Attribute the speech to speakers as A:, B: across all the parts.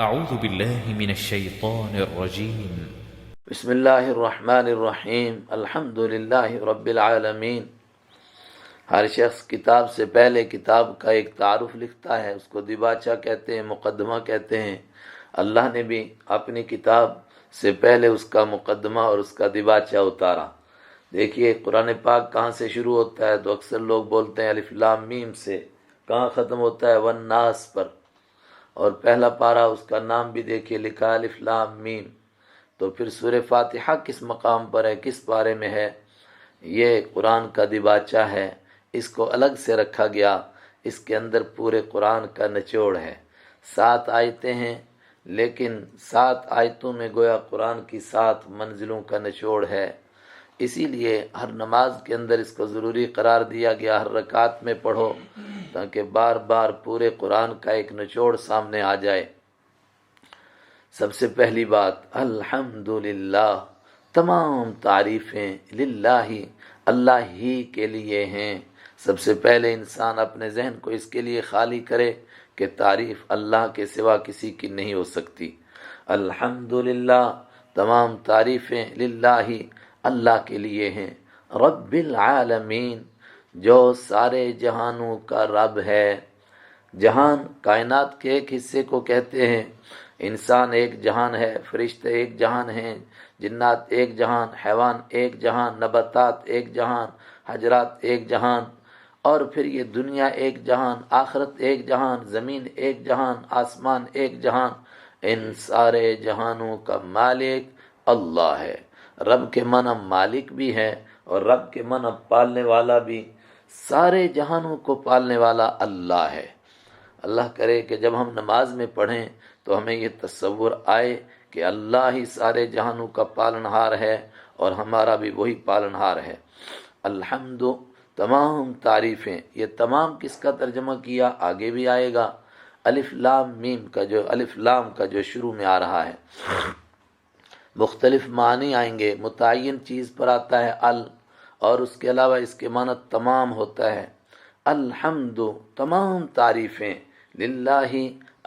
A: أعوذ بالله من الشيطان الرجيم.
B: بسم اللہ الرحمن الرحیم الحمد للہ رب العالمین۔ ہر شخص کتاب سے پہلے کتاب کا ایک تعارف لکھتا ہے، اس کو دیباچہ کہتے ہیں، مقدمہ کہتے ہیں۔ اللہ نے بھی اپنی کتاب سے پہلے اس کا مقدمہ اور اس کا دیباچہ اتارا۔ دیکھیے قرآن پاک کہاں سے شروع ہوتا ہے تو اکثر لوگ بولتے ہیں الف لام میم سے، کہاں ختم ہوتا ہے؟ والناس پر۔ اور پہلا پارہ اس کا نام بھی دیکھیے لکھا ہے الف لام میم۔ تو پھر سورہ فاتحہ کس مقام پر ہے، کس پارے میں ہے؟ یہ قرآن کا دیباچہ ہے، اس کو الگ سے رکھا گیا۔ اس کے اندر پورے قرآن کا نچوڑ ہے۔ 7 آیتیں ہیں، لیکن 7 آیتوں میں گویا قرآن کی 7 منزلوں کا نچوڑ ہے۔ اسی لیے ہر نماز کے اندر اس کو ضروری قرار دیا گیا، ہر رکعت میں پڑھو تاکہ بار بار پورے قرآن کا ایک نچوڑ سامنے آ جائے۔ سب سے پہلی بات الحمدللہ، تمام تعریفیں للہ، اللہ ہی کے لیے ہیں۔ سب سے پہلے انسان اپنے ذہن کو اس کے لیے خالی کرے کہ تعریف اللہ کے سوا کسی کی نہیں ہو سکتی۔ الحمدللہ، تمام تعریفیں للہ، اللہ کے لیے ہیں۔ رب العالمین، جو سارے جہانوں کا رب ہے۔ جہان کائنات کے ایک حصے کو کہتے ہیں۔ انسان ایک جہان ہے، فرشتے ایک جہان ہیں، جنات ایک جہان، حیوان ایک جہان، نباتات ایک جہان، حجرات ایک جہان، اور پھر یہ دنیا ایک جہان، آخرت ایک جہان، زمین ایک جہان، آسمان ایک جہان۔ ان سارے جہانوں کا مالک اللہ ہے۔ رب کے معنی مالک بھی ہے اور رب کے معنی پالنے والا بھی۔ سارے جہانوں کو پالنے والا اللہ ہے۔ اللہ کرے کہ جب ہم نماز میں پڑھیں تو ہمیں یہ تصور آئے کہ اللہ ہی سارے جہانوں کا پالنہار ہے اور ہمارا بھی وہی پالنہار ہے۔ الحمد، تمام تعریفیں۔ یہ تمام کس کا ترجمہ کیا؟ آگے بھی آئے گا۔ الف لام میم کا جو الف لام کا جو شروع میں آ رہا ہے، مختلف معنی آئیں گے۔ متعین چیز پر آتا ہے ال، اور اس کے علاوہ اس کے معنی تمام ہوتا ہے۔ الحمد، تمام تعریفیں للہ،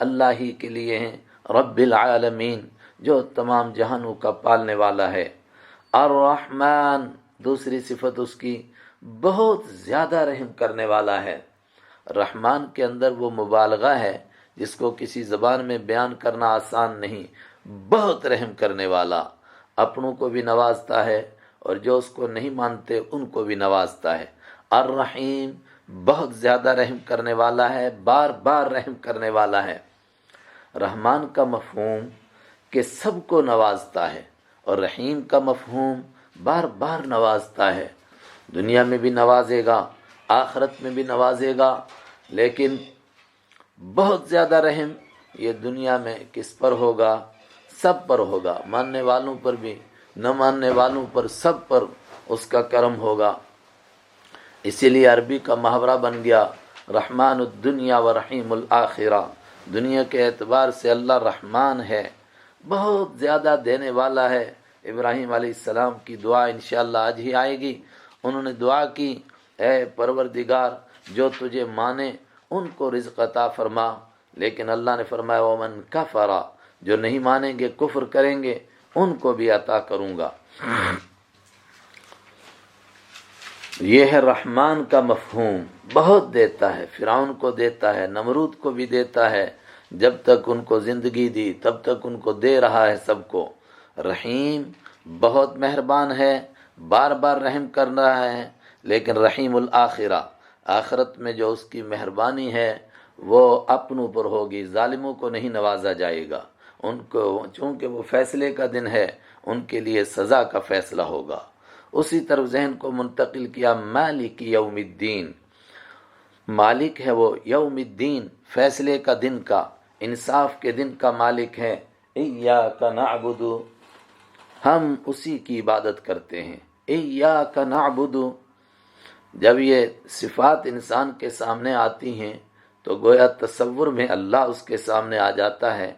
B: اللہ ہی کے لیے ہیں۔ رب العالمین، جو تمام جہانوں کا پالنے والا ہے۔ الرحمن، دوسری صفت اس کی، بہت زیادہ رحم کرنے والا ہے۔ رحمان کے اندر وہ مبالغہ ہے جس کو کسی زبان میں بیان کرنا آسان نہیں۔ بہت رحم کرنے والا، اپنوں کو بھی نوازتا ہے اور جو اس کو نہیں مانتے ان کو بھی نوازتا ہے۔ الرحیم، بہت زیادہ رحم کرنے والا ہے، بار بار رحم کرنے والا ہے۔ رحمان کا مفہوم کہ سب کو نوازتا ہے، اور رحیم کا مفہوم بار بار نوازتا ہے۔ دنیا میں بھی نوازے گا، آخرت میں بھی نوازے گا، لیکن بہت زیادہ رحم یہ دنیا میں کس پر ہوگا؟ سب پر ہوگا، ماننے والوں پر بھی، نہ ماننے والوں پر، سب پر اس کا کرم ہوگا۔ اسی لیے عربی کا محاورہ بن گیا رحمان الدنیا و رحیم الآخرہ۔ دنیا کے اعتبار سے اللہ رحمان ہے، بہت زیادہ دینے والا ہے۔ ابراہیم علیہ السلام کی دعا انشاءاللہ آج ہی آئے گی۔ انہوں نے دعا کی، اے پروردگار، جو تجھے مانے ان کو رزق عطا فرما، لیکن اللہ نے فرمایا ومن کفر، جو نہیں مانیں گے، کفر کریں گے، ان کو بھی عطا کروں گا۔ یہ ہے رحمان کا مفہوم، بہت دیتا ہے، فرعون کو دیتا ہے، نمرود کو بھی دیتا ہے، جب تک ان کو زندگی دی تب تک ان کو دے رہا ہے سب کو۔ رحیم، بہت مہربان ہے، بار بار رحم کر رہا ہے، لیکن رحیم الآخرہ، آخرت میں جو اس کی مہربانی ہے وہ اپنوں پر ہوگی، ظالموں کو نہیں نوازا جائے گا۔ ان کو چونکہ وہ فیصلے کا دن ہے، ان کے لیے سزا کا فیصلہ ہوگا۔ اسی طرف ذہن کو منتقل کیا مالک یوم الدین، مالک ہے وہ یوم الدین، فیصلے کا دن کا، انصاف کے دن کا مالک ہے۔ ایاک نعبد، ہم اسی کی عبادت کرتے ہیں۔ ایاک نعبد، جب یہ صفات انسان کے سامنے آتی ہیں تو گویا تصور میں اللہ اس کے سامنے آ جاتا ہے۔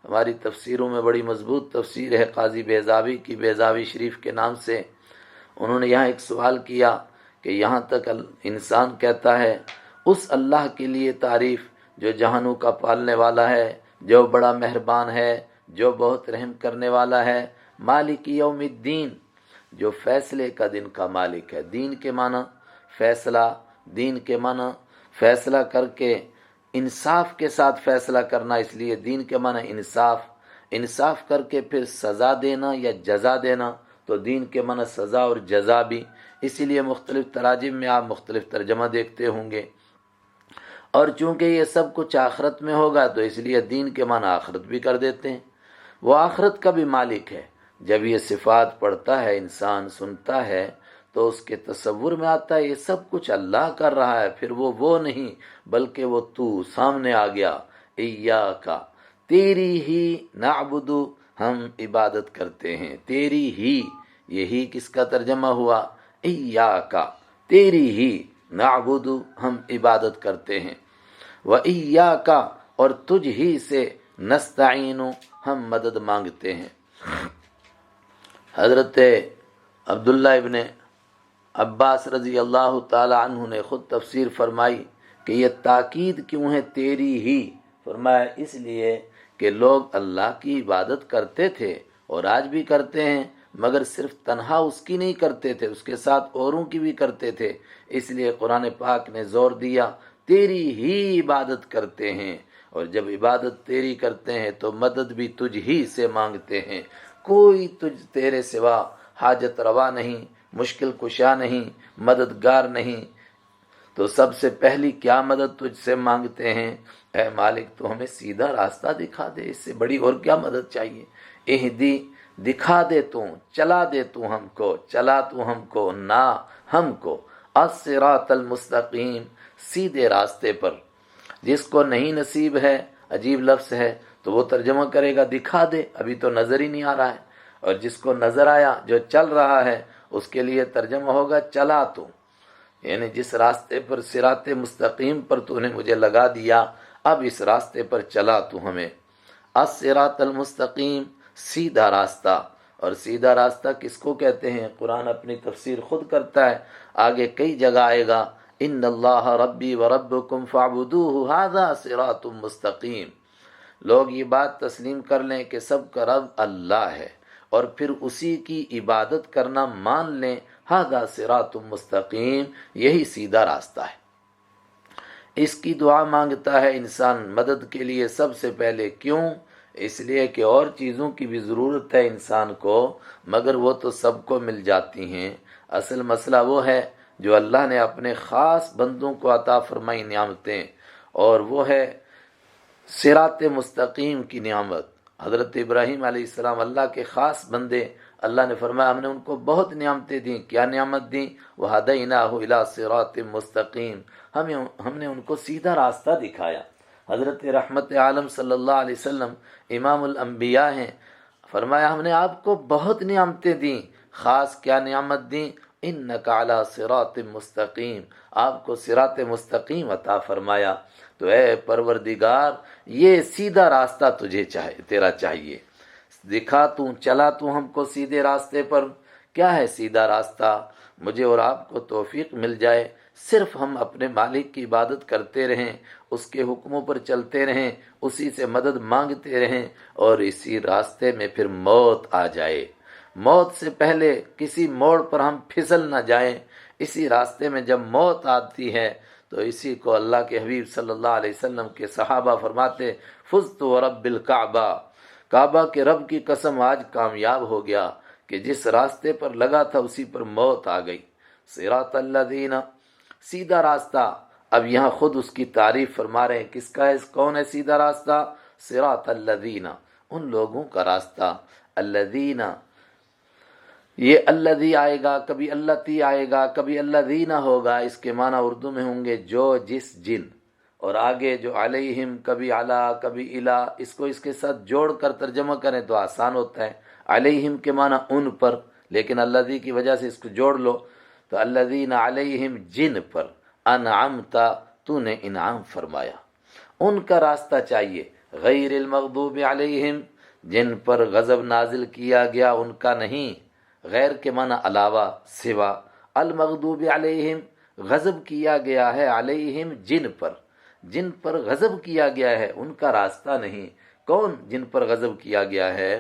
B: ہماری تفسیروں میں بڑی مضبوط تفسیر ہے قاضی بیضاوی کی، بیضاوی شریف کے نام سے۔ انہوں نے یہاں ایک سوال کیا کہ یہاں تک انسان کہتا ہے اس اللہ کے لیے تعریف جو جہانوں کا پالنے والا ہے، جو بڑا مہربان ہے، جو بہت رحم کرنے والا ہے، مالک یوم الدین، جو فیصلے کا دن کا مالک ہے۔ دین کے معنی فیصلہ، دین کے معنی فیصلہ کر کے انصاف کے ساتھ فیصلہ کرنا، اس لیے دین کے معنی انصاف، انصاف کر کے پھر سزا دینا یا جزا دینا، تو دین کے معنی سزا اور جزا بھی، اسی لیے مختلف تراجم میں آپ مختلف ترجمہ دیکھتے ہوں گے۔ اور چونکہ یہ سب کچھ آخرت میں ہوگا تو اس لیے دین کے معنی آخرت بھی کر دیتے ہیں، وہ آخرت کا بھی مالک ہے۔ جب یہ صفات پڑھتا ہے انسان، سنتا ہے، تو اس کے تصور میں آتا ہے یہ سب کچھ اللہ کر رہا ہے، پھر وہ نہیں بلکہ وہ تو سامنے آ گیا۔ ایاکا، تیری ہی نعبد، ہم عبادت کرتے ہیں، تیری ہی، یہی کس کا ترجمہ ہوا؟ ایاکا، تیری ہی نعبد، ہم عبادت کرتے ہیں، وَإِيَّاكَ، اور تجھ ہی سے نستعین، ہم مدد مانگتے ہیں۔ حضرت عبداللہ ابن عباس رضی اللہ تعالی عنہ نے خود تفسیر فرمائی کہ یہ تاکید کیوں ہے تیری ہی؟ فرمایا اس لیے کہ لوگ اللہ کی عبادت کرتے تھے اور آج بھی کرتے ہیں، مگر صرف تنہا اس کی نہیں کرتے تھے، اس کے ساتھ اوروں کی بھی کرتے تھے، اس لیے قرآن پاک نے زور دیا تیری ہی عبادت کرتے ہیں، اور جب عبادت تیری کرتے ہیں تو مدد بھی تجھ ہی سے مانگتے ہیں، کوئی تیرے سوا حاجت روا نہیں، مشکل کشا نہیں، مددگار نہیں۔ تو سب سے پہلی کیا مدد تجھ سے مانگتے ہیں؟ اے مالک تو ہمیں سیدھا راستہ دکھا دے، اس سے بڑی اور کیا مدد چاہیے؟ اہدی، دکھا دے تو، چلا دے تو ہم کو، چلا تو ہم کو، نہ ہم کو، الصراط المستقیم، سیدھے راستے پر۔ جس کو نہیں نصیب ہے، عجیب لفظ ہے، تو وہ ترجمہ کرے گا دکھا دے، ابھی تو نظر ہی نہیں آ رہا ہے، اور جس کو نظر آیا، جو چل رہا ہے، اس کے لیے ترجمہ ہوگا چلا تو، یعنی جس راستے پر صراط مستقیم پر تو نے مجھے لگا دیا، اب اس راستے پر چلا تو ہمیں۔ الصراط المستقیم، سیدھا راستہ، اور سیدھا راستہ کس کو کہتے ہیں؟ قرآن اپنی تفسیر خود کرتا ہے، آگے کئی جگہ آئے گا، ان اللہ ربی وربکم فاعبدوہ ھذا صراط مستقیم۔ لوگ یہ بات تسلیم کر لیں کہ سب کا رب اللہ ہے، اور پھر اسی کی عبادت کرنا مان لیں، ھذا صراط مستقیم، یہی سیدھا راستہ ہے۔ اس کی دعا مانگتا ہے انسان مدد کے لیے سب سے پہلے، کیوں؟ اس لیے کہ اور چیزوں کی بھی ضرورت ہے انسان کو، مگر وہ تو سب کو مل جاتی ہیں۔ اصل مسئلہ وہ ہے جو اللہ نے اپنے خاص بندوں کو عطا فرمائی نعمتیں، اور وہ ہے صراط مستقیم کی نعمت۔ حضرت ابراہیم علیہ السلام اللہ کے خاص بندے، اللہ نے فرمایا ہم نے ان کو بہت نعمتیں دیں، کیا نعمت دیں؟ وَهَدَيْنَاهُ إِلَىٰ صِرَاطٍ مُسْتَقِيمٍ، ہم نے ان کو سیدھا راستہ دکھایا۔ حضرت رحمت عالم صلی اللہ علیہ وسلم امام الانبیاء ہیں، فرمایا ہم نے آپ کو بہت نعمتیں دیں، خاص کیا نعمت دیں؟ اِنَّكَ عَلَىٰ صِرَاطٍ مُسْتَقِيمٍ، آپ کو صراط مستقیم عطا فرمایا۔ تو اے پروردگار، یہ سیدھا راستہ تجھے تیرا چاہیے، دکھا تو، چلا تو ہم کو سیدھے راستے پر۔ کیا ہے سیدھا راستہ؟ مجھے اور آپ کو توفیق مل جائے، صرف ہم اپنے مالک کی عبادت کرتے رہیں، اس کے حکموں پر چلتے رہیں، اسی سے مدد مانگتے رہیں، اور اسی راستے میں پھر موت آ جائے، موت سے پہلے کسی موڑ پر ہم پھسل نہ جائیں۔ اسی راستے میں جب موت آتی ہے تو اسی کو اللہ کے حبیب صلی اللہ علیہ وسلم کے صحابہ فرماتے فزت ورب الکعبہ، کعبہ کے رب کی قسم آج کامیاب ہو گیا کہ جس راستے پر لگا تھا اسی پر موت آ گئی۔ صراط الذین، سیدھا راستہ۔ اب یہاں خود اس کی تعریف فرما رہے ہیں، کس کا ہے؟ کون ہے سیدھا راستہ؟ صراط الذین، ان لوگوں کا راستہ، الذین، یہ الذی آئے گا، کبھی اللتی آئے گا، کبھی الذین ہوگا، اس کے معنی اردو میں ہوں گے جو، جس، جن، اور آگے جو علیہم، کبھی علی، کبھی الی، اس کو اس کے ساتھ جوڑ کر ترجمہ کریں تو آسان ہوتا ہے۔ علیہم کے معنی ان پر، لیکن الذی کی وجہ سے اس کو جوڑ لو تو الذین علیہم، جن پر انعمت، تو نے انعام فرمایا، ان کا راستہ چاہیے۔ غیر المغضوب علیہم، جن پر غضب نازل کیا گیا ان کا نہیں، غیر کے معنی علاوہ، سوا، المغضوب علیہم، غضب کیا گیا ہے، علیہم، جن پر، جن پر غضب کیا گیا ہے ان کا راستہ نہیں۔ کون جن پر غضب کیا گیا ہے؟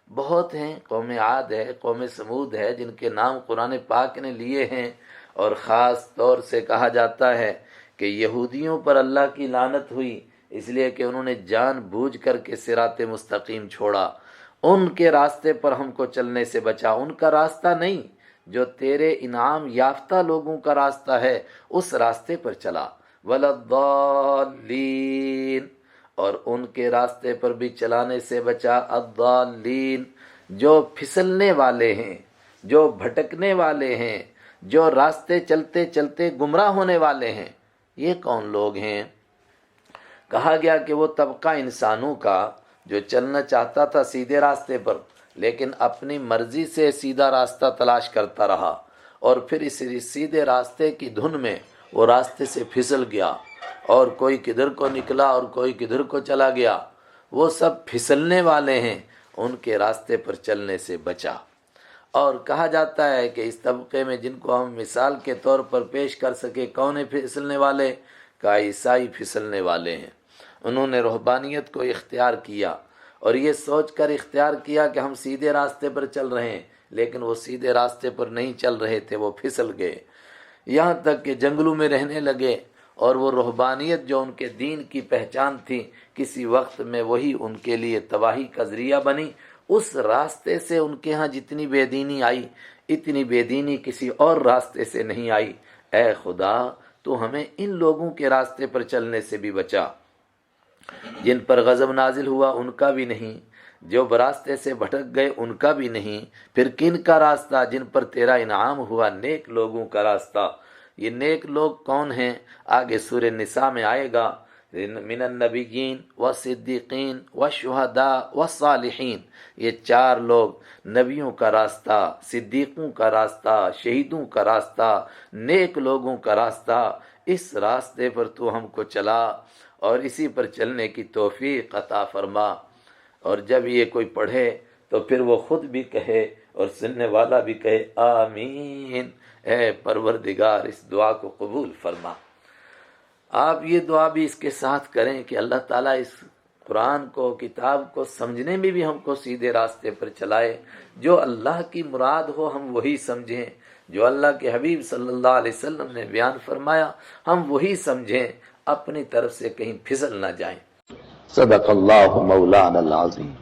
B: بہت ہیں، قوم عاد ہے، قوم سمود ہے، جن کے نام قرآن پاک نے لیے ہیں، اور خاص طور سے کہا جاتا ہے کہ یہودیوں پر اللہ کی لعنت ہوئی اس لیے کہ انہوں نے جان بوجھ کر کے صراط مستقیم چھوڑا۔ ان کے راستے پر ہم کو چلنے سے بچا، ان کا راستہ نہیں جو تیرے انعام یافتہ لوگوں کا راستہ ہے، اس راستے پر چلا۔ وَلَضَّالِّينَ، اور ان کے راستے پر بھی چلانے سے بچا۔ الضالین، جو پھسلنے والے ہیں، جو بھٹکنے والے ہیں، جو راستے چلتے چلتے گمراہ ہونے والے ہیں۔ یہ کون لوگ ہیں؟ کہا گیا کہ وہ طبقہ انسانوں کا جو چلنا چاہتا تھا سیدھے راستے پر، لیکن اپنی مرضی سے سیدھا راستہ تلاش کرتا رہا، اور پھر اس سیدھے راستے کی دھن میں وہ راستے سے پھسل گیا، اور کوئی کدھر کو نکلا اور کوئی کدھر کو چلا گیا۔ وہ سب پھسلنے والے ہیں، ان کے راستے پر چلنے سے بچا۔ اور کہا جاتا ہے کہ اس طبقے میں جن کو ہم مثال کے طور پر پیش کر سکے، کون ہیں پھسلنے والے؟ کہ عیسائی پھسلنے والے ہیں۔ انہوں نے رہبانیت کو اختیار کیا، اور یہ سوچ کر اختیار کیا کہ ہم سیدھے راستے پر چل رہے ہیں، لیکن وہ سیدھے راستے پر نہیں چل رہے تھے، وہ پھسل گئے، یہاں تک کہ جنگلوں میں رہنے لگے، اور وہ رہبانیت جو ان کے دین کی پہچان تھی، کسی وقت میں وہی ان کے لیے تباہی کا ذریعہ بنی۔ اس راستے سے ان کے ہاں جتنی بے دینی آئی، اتنی بے دینی کسی اور راستے سے نہیں آئی۔ اے خدا، تو ہمیں ان لوگوں کے راستے پر چلنے سے بھی بچا۔ جن پر غضب نازل ہوا ان کا بھی نہیں، جو براستے سے بھٹک گئے ان کا بھی نہیں۔ پھر کن کا راستہ؟ جن پر تیرا انعام ہوا، نیک لوگوں کا راستہ۔ یہ نیک لوگ کون ہیں؟ آگے سورہ نساء میں آئے گا، من النبیین والصدیقین والشہداء والصالحین۔ یہ چار لوگ، نبیوں کا راستہ، صدیقوں کا راستہ، شہیدوں کا راستہ، نیک لوگوں کا راستہ، اس راستے پر تو ہم کو چلا، اور اسی پر چلنے کی توفیق عطا فرما۔ اور جب یہ کوئی پڑھے تو پھر وہ خود بھی کہے اور سننے والا بھی کہے آمین۔ اے پروردگار، اس دعا کو قبول فرما۔ آپ یہ دعا بھی اس کے ساتھ کریں کہ اللہ تعالیٰ اس قرآن کو، کتاب کو سمجھنے میں بھی ہم کو سیدھے راستے پر چلائے۔ جو اللہ کی مراد ہو ہم وہی سمجھیں، جو اللہ کے حبیب صلی اللہ علیہ وسلم نے بیان فرمایا ہم وہی سمجھیں، اپنی طرف سے کہیں پھسل نہ جائیں۔
C: صدق اللہ مولانا العظیم۔